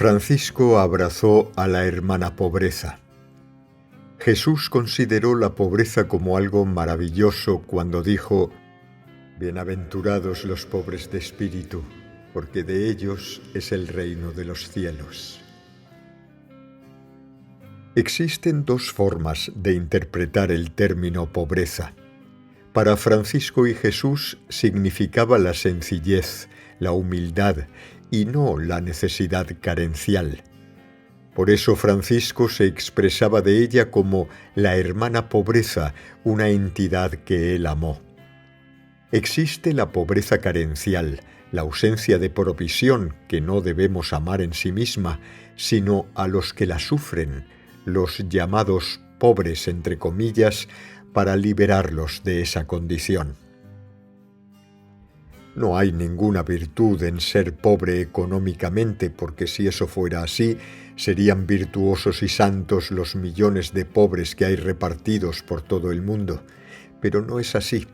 Francisco abrazó a la hermana pobreza. Jesús consideró la pobreza como algo maravilloso cuando dijo: «Bienaventurados los pobres de espíritu, porque de ellos es el reino de los cielos». Existen dos formas de interpretar el término pobreza. Para Francisco y Jesús significaba la sencillez, la humildad y no la necesidad carencial. Por eso Francisco se expresaba de ella como la hermana pobreza, una entidad que él amó. Existe la pobreza carencial, la ausencia de provisión que no debemos amar en sí misma, sino a los que la sufren, los llamados pobres entre comillas, para liberarlos de esa condición. No hay ninguna virtud en ser pobre económicamente, porque si eso fuera así, serían virtuosos y santos los millones de pobres que hay repartidos por todo el mundo. Pero no es así.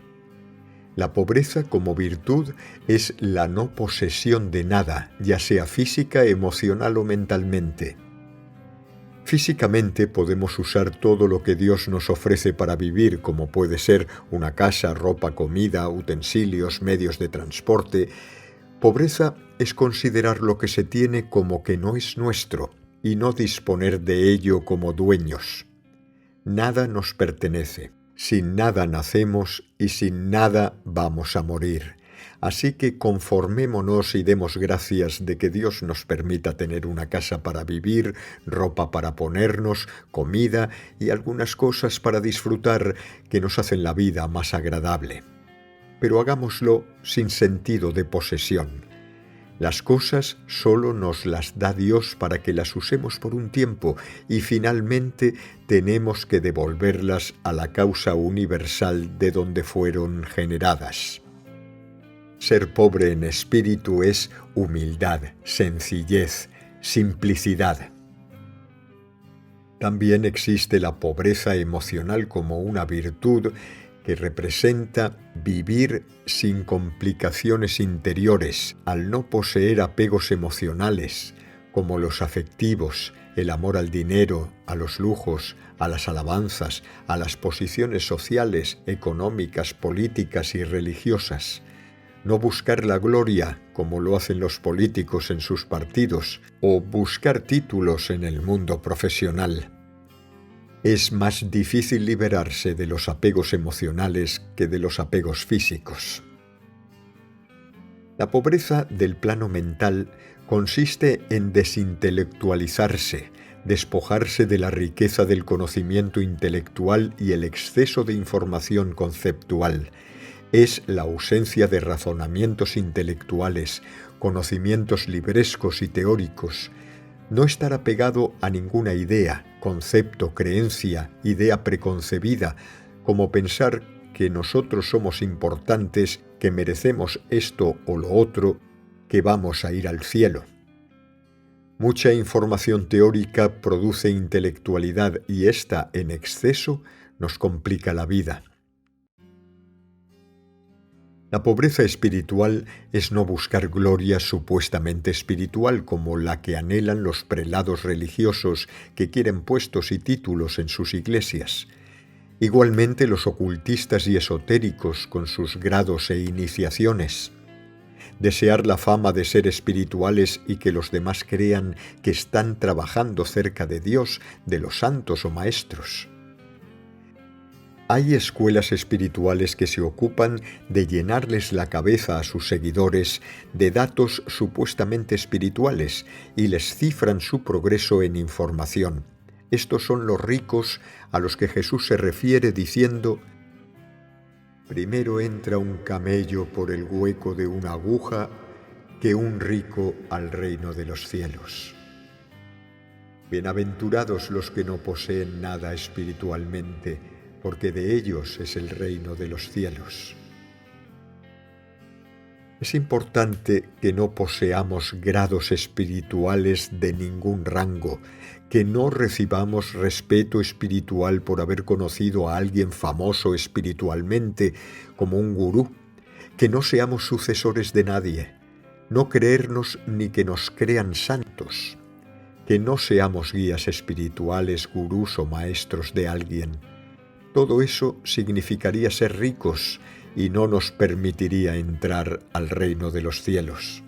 La pobreza como virtud es la no posesión de nada, ya sea física, emocional o mentalmente. Físicamente podemos usar todo lo que Dios nos ofrece para vivir, como puede ser una casa, ropa, comida, utensilios, medios de transporte. Pobreza es considerar lo que se tiene como que no es nuestro y no disponer de ello como dueños. Nada nos pertenece, sin nada nacemos y sin nada vamos a morir. Así que conformémonos y demos gracias de que Dios nos permita tener una casa para vivir, ropa para ponernos, comida y algunas cosas para disfrutar que nos hacen la vida más agradable. Pero hagámoslo sin sentido de posesión. Las cosas solo nos las da Dios para que las usemos por un tiempo y finalmente tenemos que devolverlas a la causa universal de donde fueron generadas. Ser pobre en espíritu es humildad, sencillez, simplicidad. También existe la pobreza emocional como una virtud que representa vivir sin complicaciones interiores, al no poseer apegos emocionales, como los afectivos, el amor al dinero, a los lujos, a las alabanzas, a las posiciones sociales, económicas, políticas y religiosas. No buscar la gloria, como lo hacen los políticos en sus partidos, o buscar títulos en el mundo profesional. Es más difícil liberarse de los apegos emocionales que de los apegos físicos. La pobreza del plano mental consiste en desintelectualizarse, despojarse de la riqueza del conocimiento intelectual y el exceso de información conceptual. Es la ausencia de razonamientos intelectuales, conocimientos librescos y teóricos, no estar apegado a ninguna idea, concepto, creencia, idea preconcebida, como pensar que nosotros somos importantes, que merecemos esto o lo otro, que vamos a ir al cielo. Mucha información teórica produce intelectualidad y esta, en exceso, nos complica la vida. La pobreza espiritual es no buscar gloria supuestamente espiritual como la que anhelan los prelados religiosos que quieren puestos y títulos en sus iglesias. Igualmente los ocultistas y esotéricos con sus grados e iniciaciones. Desear la fama de ser espirituales y que los demás crean que están trabajando cerca de Dios, de los santos o maestros. Hay escuelas espirituales que se ocupan de llenarles la cabeza a sus seguidores de datos supuestamente espirituales y les cifran su progreso en información. Estos son los ricos a los que Jesús se refiere diciendo: «Primero entra un camello por el hueco de una aguja que un rico al reino de los cielos». Bienaventurados los que no poseen nada espiritualmente, porque de ellos es el reino de los cielos. Es importante que no poseamos grados espirituales de ningún rango, que no recibamos respeto espiritual por haber conocido a alguien famoso espiritualmente como un gurú, que no seamos sucesores de nadie, no creernos ni que nos crean santos. que no seamos guías espirituales, gurús o maestros de alguien. Todo eso significaría ser ricos y no nos permitiría entrar al reino de los cielos.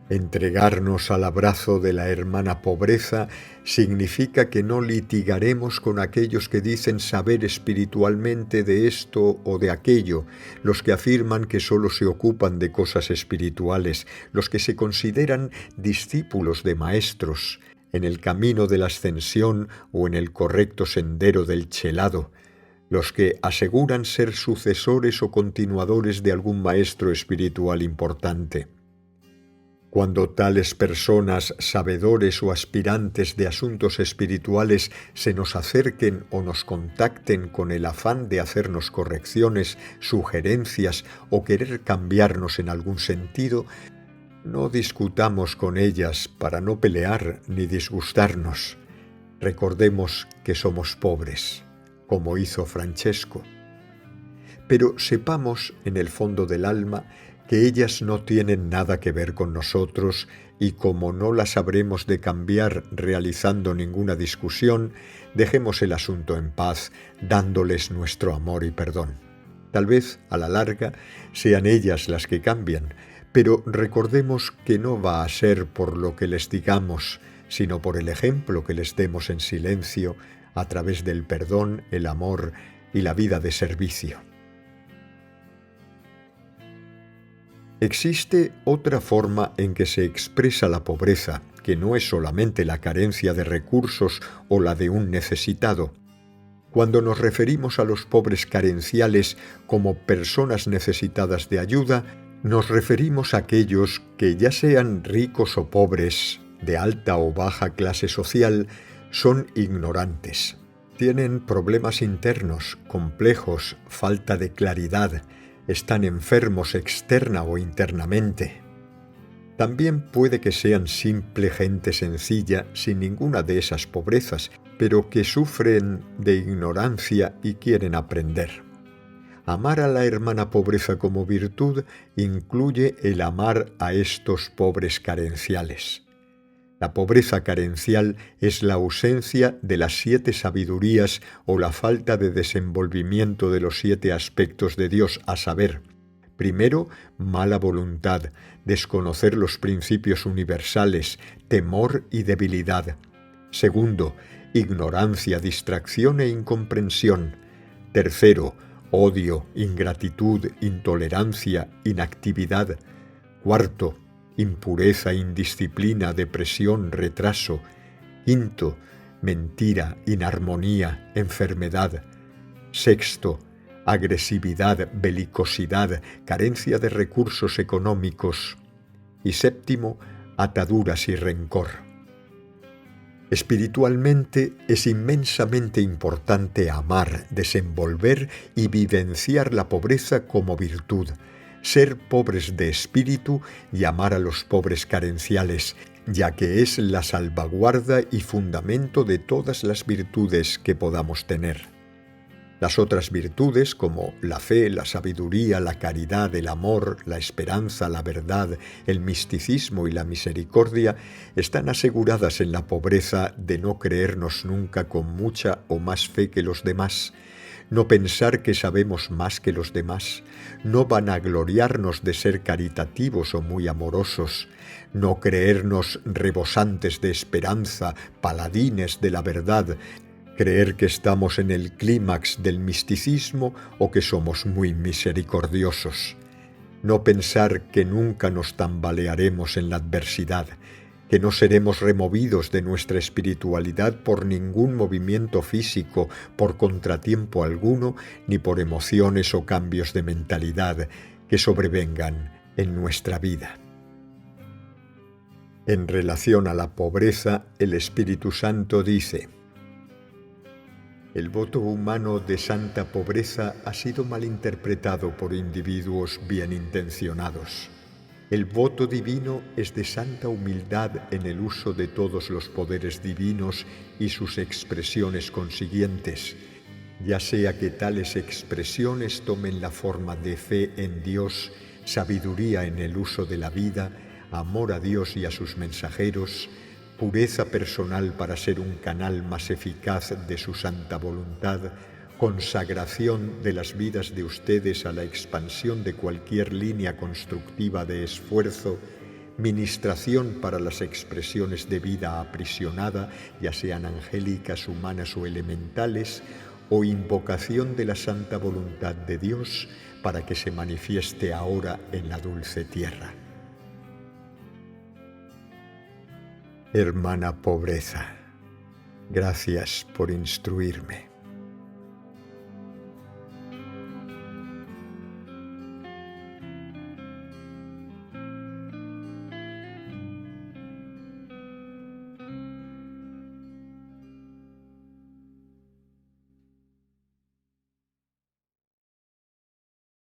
Entregarnos al abrazo de la hermana pobreza significa que no litigaremos con aquellos que dicen saber espiritualmente de esto o de aquello, los que afirman que solo se ocupan de cosas espirituales, los que se consideran discípulos de maestros, en el camino de la ascensión o en el correcto sendero del chelado, los que aseguran ser sucesores o continuadores de algún maestro espiritual importante. Cuando tales personas, sabedores o aspirantes de asuntos espirituales, se nos acerquen o nos contacten con el afán de hacernos correcciones, sugerencias o querer cambiarnos en algún sentido, no discutamos con ellas para no pelear ni disgustarnos. Recordemos que somos pobres, como hizo Francesco. Pero sepamos en el fondo del alma que ellas no tienen nada que ver con nosotros y como no las habremos de cambiar realizando ninguna discusión, dejemos el asunto en paz, dándoles nuestro amor y perdón. Tal vez, a la larga, sean ellas las que cambian, pero recordemos que no va a ser por lo que les digamos, sino por el ejemplo que les demos en silencio a través del perdón, el amor y la vida de servicio. Existe otra forma en que se expresa la pobreza, que no es solamente la carencia de recursos o la de un necesitado. Cuando nos referimos a los pobres carenciales como personas necesitadas de ayuda, nos referimos a aquellos que, ya sean ricos o pobres, de alta o baja clase social, son ignorantes. Tienen problemas internos, complejos, falta de claridad, están enfermos externa o internamente. También puede que sean simple gente sencilla, sin ninguna de esas pobrezas, pero que sufren de ignorancia y quieren aprender. Amar a la hermana pobreza como virtud incluye el amar a estos pobres carenciales. La pobreza carencial es la ausencia de las 7 sabidurías o la falta de desenvolvimiento de los 7 aspectos de Dios, a saber, primero, mala voluntad, desconocer los principios universales, temor y debilidad. Segundo, ignorancia, distracción e incomprensión. Tercero, odio, ingratitud, intolerancia, inactividad. Cuarto, impureza, indisciplina, depresión, retraso. Quinto, mentira, inarmonía, enfermedad. Sexto, agresividad, belicosidad, carencia de recursos económicos. Y séptimo, ataduras y rencor. Espiritualmente es inmensamente importante amar, desenvolver y vivenciar la pobreza como virtud, ser pobres de espíritu y amar a los pobres carenciales, ya que es la salvaguarda y fundamento de todas las virtudes que podamos tener. Las otras virtudes, como la fe, la sabiduría, la caridad, el amor, la esperanza, la verdad, el misticismo y la misericordia, están aseguradas en la pobreza de no creernos nunca con mucha o más fe que los demás, no pensar que sabemos más que los demás, no vanagloriarnos de ser caritativos o muy amorosos, no creernos rebosantes de esperanza, paladines de la verdad, creer que estamos en el clímax del misticismo o que somos muy misericordiosos, no pensar que nunca nos tambalearemos en la adversidad, que no seremos removidos de nuestra espiritualidad por ningún movimiento físico, por contratiempo alguno, ni por emociones o cambios de mentalidad que sobrevengan en nuestra vida. En relación a la pobreza, el Espíritu Santo dice: el voto humano de santa pobreza ha sido malinterpretado por individuos bien intencionados. El voto divino es de santa humildad en el uso de todos los poderes divinos y sus expresiones consiguientes, ya sea que tales expresiones tomen la forma de fe en Dios, sabiduría en el uso de la vida, amor a Dios y a sus mensajeros, pureza personal para ser un canal más eficaz de su santa voluntad, consagración de las vidas de ustedes a la expansión de cualquier línea constructiva de esfuerzo, ministración para las expresiones de vida aprisionada, ya sean angélicas, humanas o elementales, o invocación de la santa voluntad de Dios para que se manifieste ahora en la dulce tierra. Hermana Pobreza, gracias por instruirme.